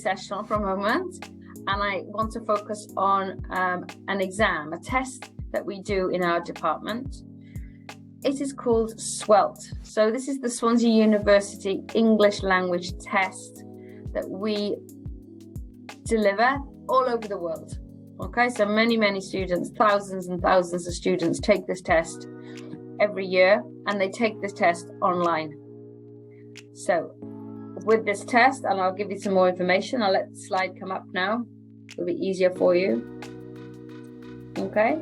sessional for a moment, and I want to focus on an exam, a test that we do in our department. It is called SWELT. So this is the Swansea University English Language Test that we deliver all over the world. Okay, so many students, thousands and thousands of students take this test every year, and they take this test online. So with this test, and I'll give you some more information, I'll let the slide come up now. It'll be easier for you. Okay.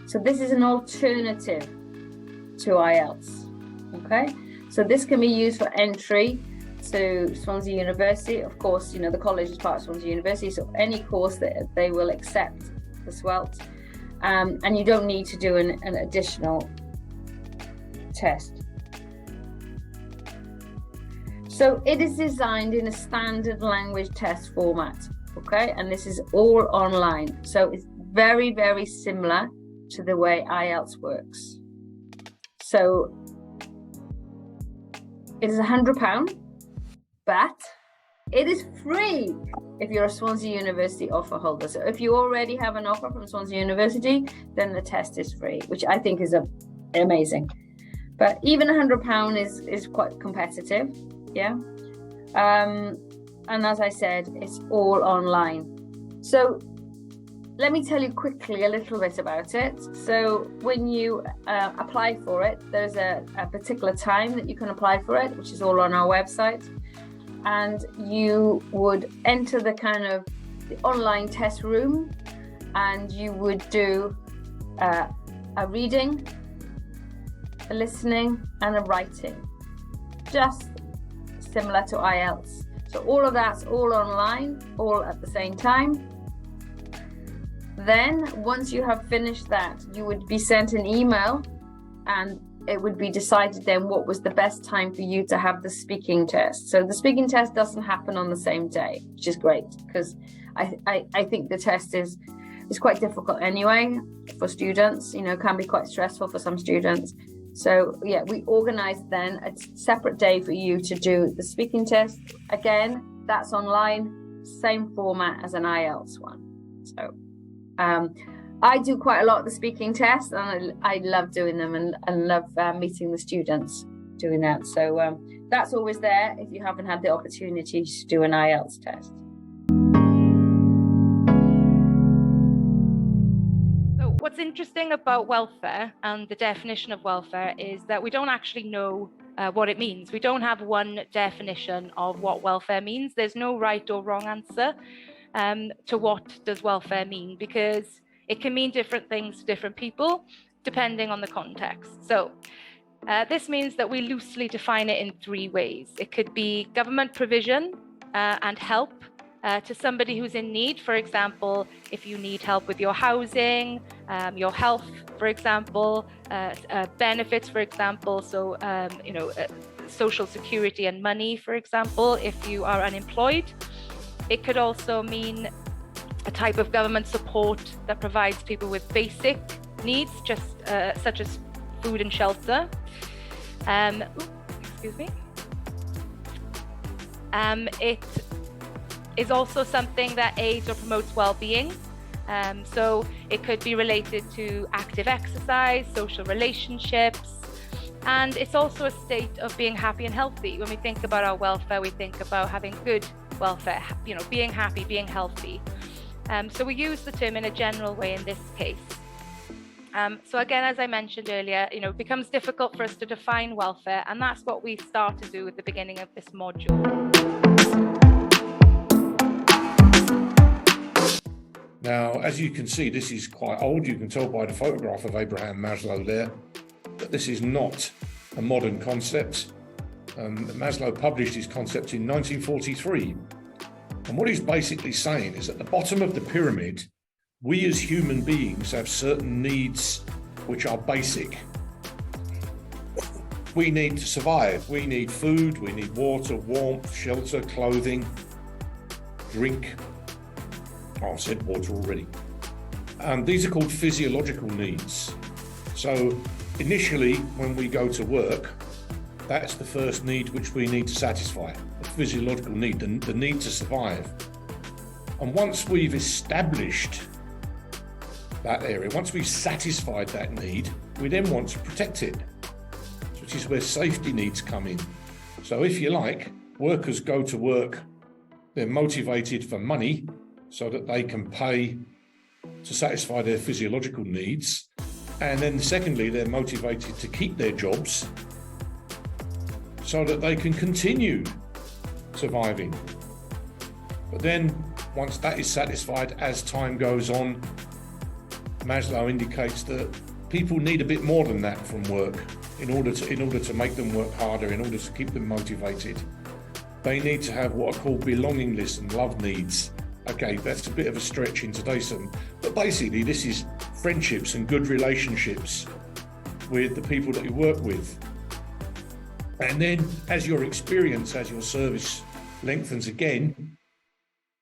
So this is an alternative to IELTS. Okay. So this can be used for entry to Swansea University. Of course, you know, the college is part of Swansea University, so any course that they will accept the SWELT. And you don't need to do an additional test. So it is designed in a standard language test format, okay? And this is all online. So it's very, very similar to the way IELTS works. So it is £100, but it is free if you're a Swansea University offer holder. So if you already have an offer from Swansea University, then the test is free, which I think is amazing. But even £100 is quite competitive, yeah. And as I said, it's all online. So let me tell you quickly a little bit about it. So when you apply for it, there's a particular time that you can apply for it, which is all on our website. And you would enter the online test room, and you would do a reading, a listening, and a writing, just similar to IELTS. So all of that's all online, all at the same time. Then once you have finished that, you would be sent an email, and it would be decided then what was the best time for you to have the speaking test. So the speaking test doesn't happen on the same day, which is great, because I think the test is quite difficult anyway for students. You know, can be quite stressful for some students. So yeah, we organize then a separate day for you to do the speaking test. Again, that's online, same format as an IELTS one. So I do quite a lot of the speaking tests, and I love doing them, and love meeting the students doing that. So that's always there if you haven't had the opportunity to do an IELTS test. So what's interesting about welfare and the definition of welfare is that we don't actually know what it means. We don't have one definition of what welfare means. There's no right or wrong answer to what does welfare mean, because it can mean different things to different people, depending on the context. So this means that we loosely define it in three ways. It could be government provision and help to somebody who's in need. For example, if you need help with your housing, your health, for example, benefits, for example, so social security and money, for example, if you are unemployed. It could also mean a type of government support that provides people with basic needs, just such as food and shelter. Excuse me. It is also something that aids or promotes well-being. So it could be related to active exercise, social relationships, and it's also a state of being happy and healthy. When we think about our welfare, we think about having good welfare, being happy, being healthy. So we use the term in a general way in this case. So again, as I mentioned earlier, it becomes difficult for us to define welfare, and that's what we start to do at the beginning of this module. Now, as you can see, this is quite old. You can tell by the photograph of Abraham Maslow there that this is not a modern concept. Maslow published his concept in 1943. And what he's basically saying is at the bottom of the pyramid, we as human beings have certain needs which are basic. We need to survive. We need food, we need water, warmth, shelter, clothing, drink. Oh, I said water already. These are called physiological needs. So initially, when we go to work, that's the first need which we need to satisfy, the physiological need, the need to survive. And once we've established that area, once we've satisfied that need, we then want to protect it, which is where safety needs come in. So if you like, workers go to work, they're motivated for money so that they can pay to satisfy their physiological needs. And then secondly, they're motivated to keep their jobs so that they can continue surviving. But then once that is satisfied, as time goes on, Maslow indicates that people need a bit more than that from work in order to make them work harder, in order to keep them motivated. They need to have what are called belongingness and love needs. Okay, that's a bit of a stretch in today's system, but basically this is friendships and good relationships with the people that you work with. And then as your experience, as your service lengthens again,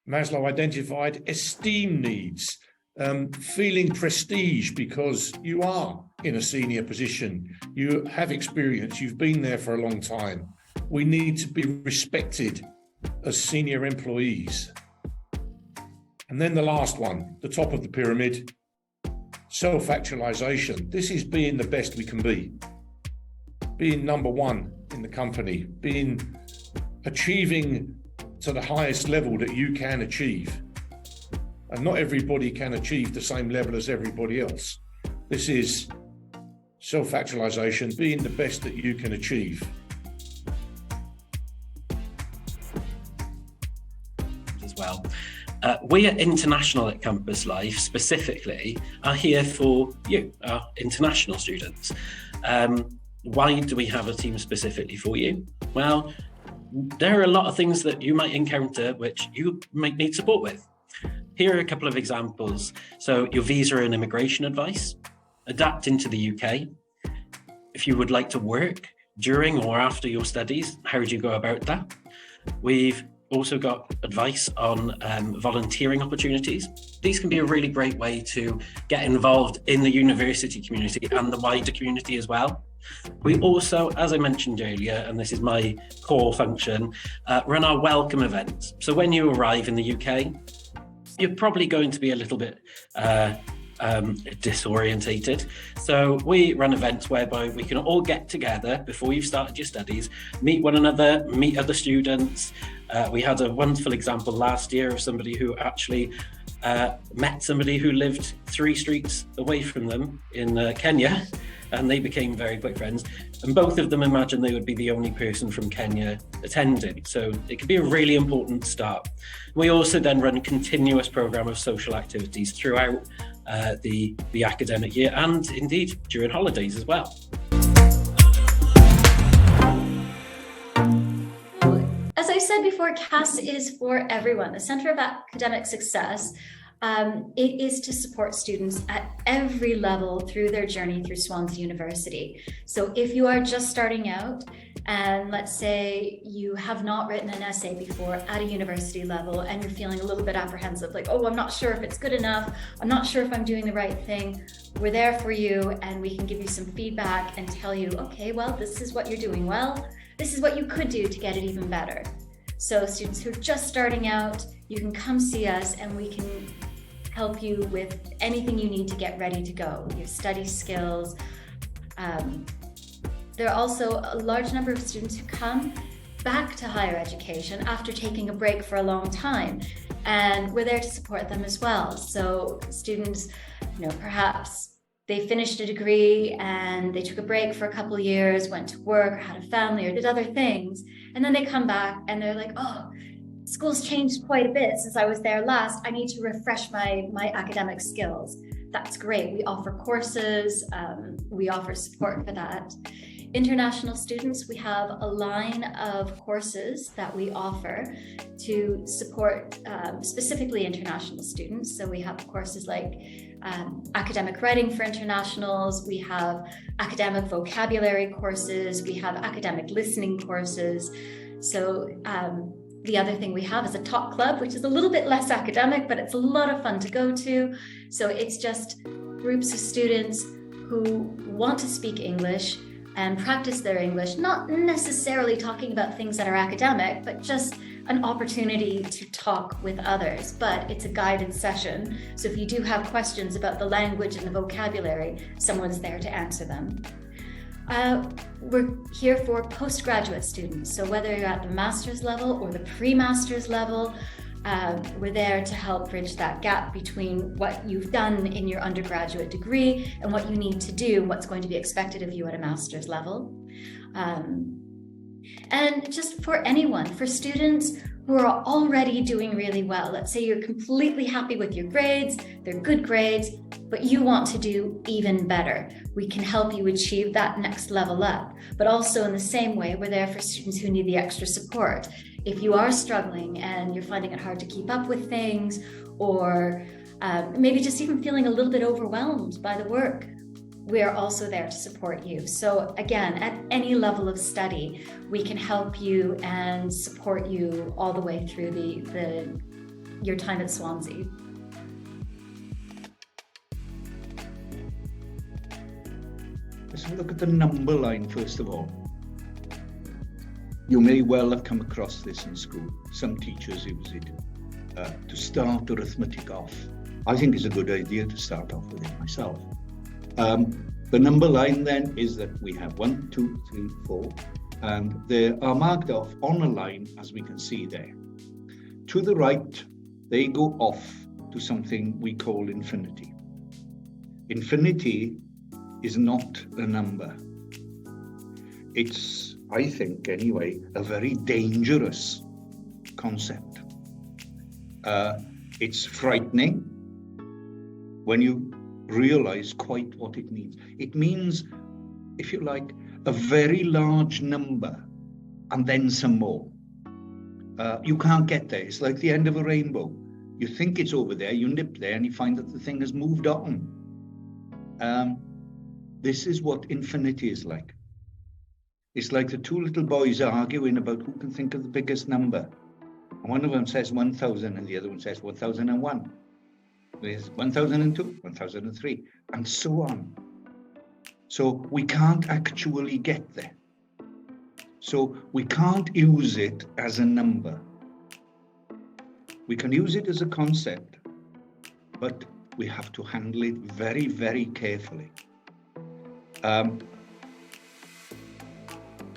Maslow identified esteem needs, feeling prestige because you are in a senior position, you have experience, you've been there for a long time. We need to be respected as senior employees. And then the last one, the top of the pyramid, self-actualization. This is being the best we can be, being number one in the company, achieving to the highest level that you can achieve. And not everybody can achieve the same level as everybody else. This is self-actualization, being the best that you can achieve. As well. We at International at Campus Life specifically are here for you, our international students. Why do we have a team specifically for you? Well, there are a lot of things that you might encounter which you might need support with. Here are a couple of examples. So your visa and immigration advice, adapting to the UK. If you would like to work during or after your studies, how do you go about that? We've also got advice on volunteering opportunities. These can be a really great way to get involved in the university community and the wider community as well. We also, as I mentioned earlier, and this is my core function, run our welcome events. So when you arrive in the UK, you're probably going to be a little bit disorientated. So we run events whereby we can all get together before you've started your studies, meet one another, meet other students. We had a wonderful example last year of somebody who actually met somebody who lived 3 streets away from them in Kenya, and they became very quick friends. And both of them imagined they would be the only person from Kenya attending. So it could be a really important start. We also then run a continuous program of social activities throughout the academic year and indeed during holidays as well. As I said before, CAS is for everyone. The Centre of Academic Success, it is to support students at every level through their journey through Swansea University. So if you are just starting out and let's say you have not written an essay before at a university level and you're feeling a little bit apprehensive, like, oh, I'm not sure if it's good enough, I'm not sure if I'm doing the right thing, we're there for you and we can give you some feedback and tell you, okay, well, this is what you're doing well, this is what you could do to get it even better. So students who are just starting out, you can come see us and we can help you with anything you need to get ready to go, your study skills. There are also a large number of students who come back to higher education after taking a break for a long time, and we're there to support them as well. So students, perhaps they finished a degree and they took a break for a couple of years, went to work, or had a family, or did other things, and then they come back and they're like, oh, school's changed quite a bit since I was there last. I need to refresh my academic skills. That's great. We offer courses, we offer support for that. International students, we have a line of courses that we offer to support specifically international students. So we have courses like academic writing for internationals, we have academic vocabulary courses, we have academic listening courses. So the other thing we have is a talk club, which is a little bit less academic, but it's a lot of fun to go to. So it's just groups of students who want to speak English, and practice their English, not necessarily talking about things that are academic, but just an opportunity to talk with others. But it's a guided session, so if you do have questions about the language and the vocabulary, someone's there to answer them. We're here for postgraduate students, so whether you're at the master's level or the pre-master's level, we're there to help bridge that gap between what you've done in your undergraduate degree and what you need to do and what's going to be expected of you at a master's level. And just for anyone, for students who are already doing really well. Let's say you're completely happy with your grades, they're good grades, but you want to do even better. We can help you achieve that next level up. But also in the same way, we're there for students who need the extra support. If you are struggling and you're finding it hard to keep up with things, or maybe just even feeling a little bit overwhelmed by the work, we are also there to support you. So again, at any level of study, we can help you and support you all the way through your time at Swansea. Let's have a look at the number line first of all. You may well have come across this in school. Some teachers use it to start arithmetic off. I think it's a good idea to start off with it myself. The number line then is that we have 1, 2, 3, 4, and they are marked off on a line, as we can see there. To the right, they go off to something we call infinity. Infinity is not a number. It's, I think anyway, a very dangerous concept. It's frightening when you realize quite what it means. It means, if you like, a very large number and then some more. You can't get there. It's like the end of a rainbow. You think it's over there, you nip there and you find that the thing has moved on. This is what infinity is like. It's like the two little boys arguing about who can think of the biggest number. And one of them says 1,000 and the other one says 1,001. There's 1,002, 1,003, and so on. So we can't actually get there. So we can't use it as a number. We can use it as a concept, but we have to handle it very, very carefully.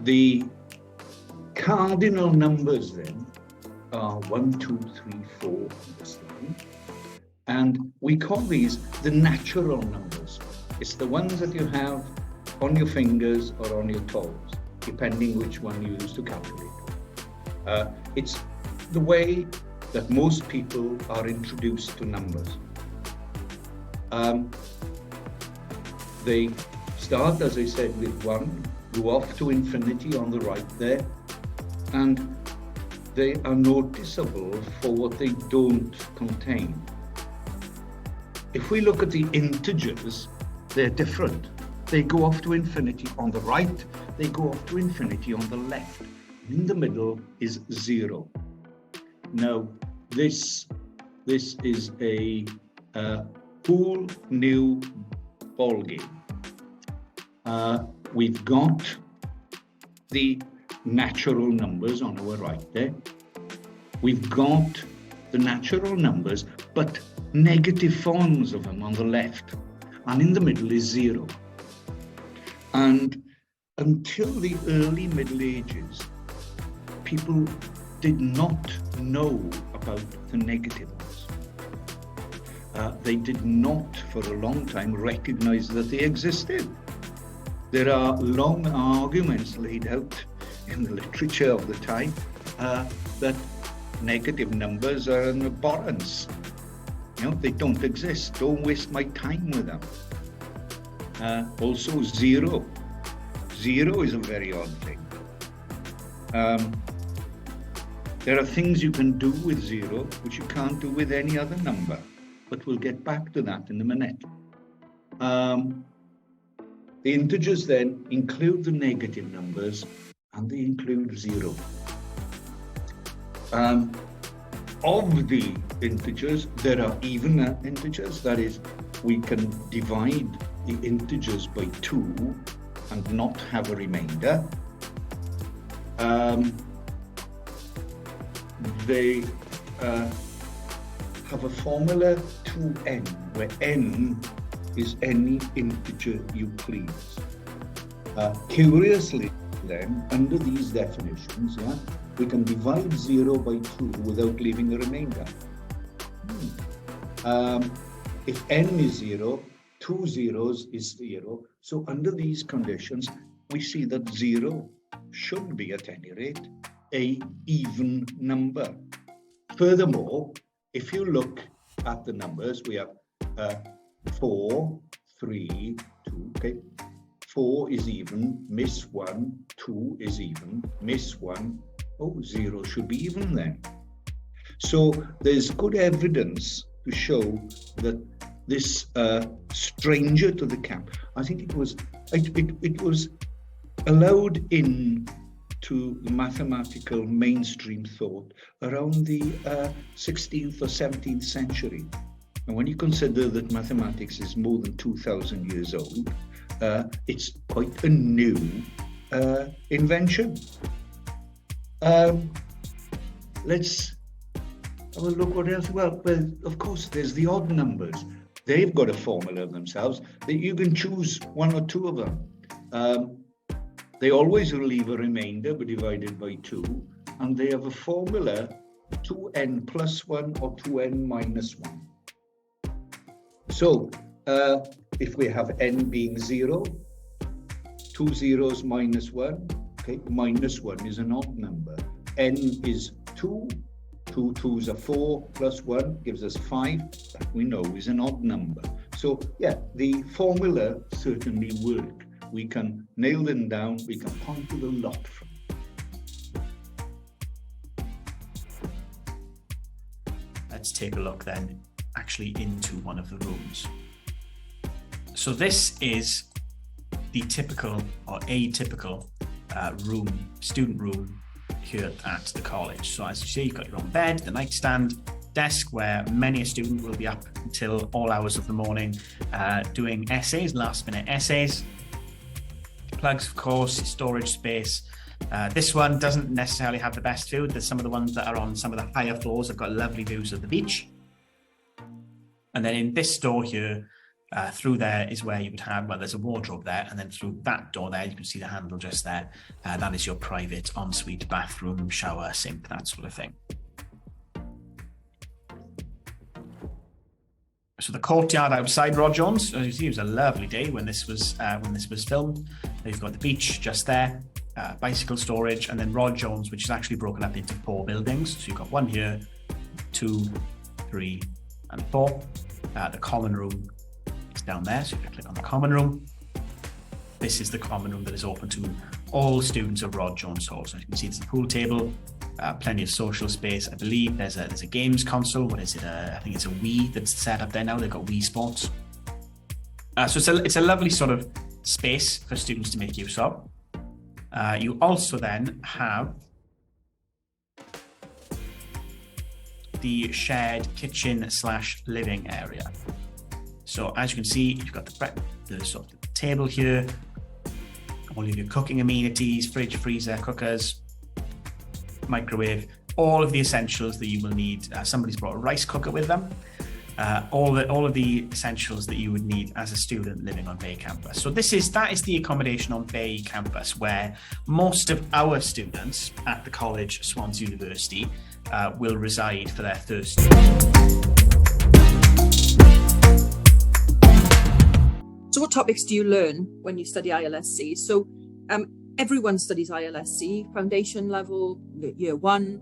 The cardinal numbers then are 1, 2, 3, 4 on this line. And we call these the natural numbers. It's the ones that you have on your fingers or on your toes, depending which one you use to calculate. It's the way that most people are introduced to numbers. They start, as I said, with 1, go off to infinity on the right there, and they are noticeable for what they don't contain. If we look at the integers, they're different. They go off to infinity on the right, they go off to infinity on the left. In the middle is 0. Now, this is a whole new ball game. We've got the natural numbers on our right there. We've got the natural numbers, but negative forms of them on the left, and in the middle is 0. And until the early Middle Ages, people did not know about the negative ones. They did not, for a long time, recognize that they existed. There are long arguments laid out in the literature of the time that negative numbers are an abhorrence. You know, they don't exist. Don't waste my time with them. Also 0. 0 is a very odd thing. There are things you can do with 0 which you can't do with any other number, but we'll get back to that in a minute. The integers then include the negative numbers and they include 0. Of the integers, there are even integers, that is, we can divide the integers by 2 and not have a remainder. They have a formula 2n, where n is any integer you please. Curiously then, under these definitions, we can divide 0 by 2 without leaving a remainder. If n is 0, 2 zeros is 0. So under these conditions, we see that 0 should be, at any rate, a even number. Furthermore, if you look at the numbers, we have 4, 3, 2, okay? 4 is even, miss 1, 2 is even, miss 1, 0 should be even then. So there's good evidence to show that this stranger to the camp, I think it was allowed in to mathematical mainstream thought around the 16th or 17th century. And when you consider that mathematics is more than 2,000 years old, it's quite a new invention. Let's have a look what else. Well, of course, there's the odd numbers. They've got a formula themselves that you can choose one or two of them. They always will leave a remainder, but divided by 2, and they have a formula 2n plus 1 or 2n minus 1. So if we have n being 0, 2 zeros minus 1, okay, minus 1 is an odd number. N is 2, 2 2s are 4, plus 1 gives us 5, that we know is an odd number. So yeah, the formula certainly works. We can nail them down, we can point to the lot from. Let's take a look then actually into one of the rooms. So this is the typical or atypical student room here at the college. So as you see, you've got your own bed, the nightstand, desk where many a student will be up until all hours of the morning doing essays, last minute essays. Plugs, of course, storage space. This one doesn't necessarily have the best view. There's some of the ones that are on some of the higher floors have got lovely views of the beach. And then in this door here, through there is where you would have, well, there's a wardrobe there, and then through that door there, you can see the handle just there. That is your private ensuite bathroom, shower, sink, that sort of thing. So the courtyard outside Rod Jones, as you see, it was a lovely day when this was filmed. You've got the beach just there, bicycle storage, and then Rod Jones, which is actually broken up into 4 buildings. So you've got 1 here, 2, 3, and 4. The common room is down there, so if you click on the common room, this is the common room that is open to all students of Rod Jones Hall. So you can see there's a pool table, plenty of social space. I believe there's a games console. What is it? I think it's a Wii that's set up there now. They've got Wii Sports. So it's a lovely sort of space for students to make use of. You also then have the shared kitchen / living area. So as you can see, you've got the sort of table here, all of your cooking amenities, fridge, freezer, cookers, microwave, all of the essentials that you will need. Somebody's brought a rice cooker with them. All of the essentials that you would need as a student living on Bay campus. So that is the accommodation on Bay campus, where most of our students at the college, Swans University, will reside for their first year. So what topics do you learn when you study ILSC? So everyone studies ILSC, foundation level, year 1,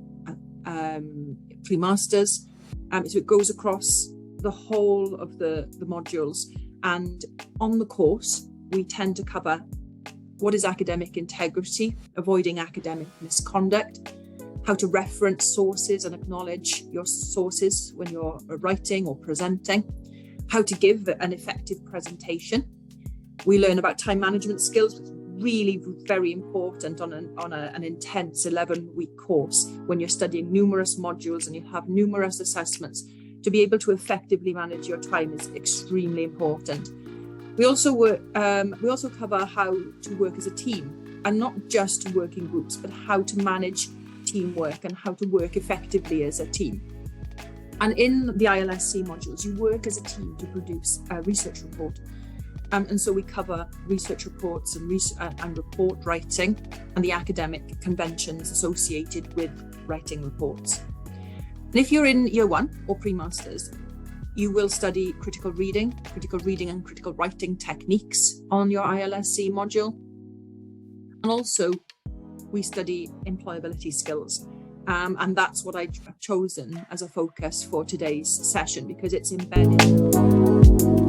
pre-masters. So it goes across the whole of the modules. And on the course, we tend to cover what is academic integrity, avoiding academic misconduct, how to reference sources and acknowledge your sources when you're writing or presenting, how to give an effective presentation. We learn about time management skills, which is really very important on an intense 11-week course when you're studying numerous modules and you have numerous assessments. To be able to effectively manage your time is extremely important. We also cover how to work as a team, and not just work in groups, but how to manage teamwork and how to work effectively as a team. And in the ILSC modules, you work as a team to produce a research report. And so we cover research reports and report writing and the academic conventions associated with writing reports. And if you're in year 1 or pre-masters, you will study critical reading and critical writing techniques on your ILSC module. And also we study employability skills. And that's what I've chosen as a focus for today's session because it's embedded.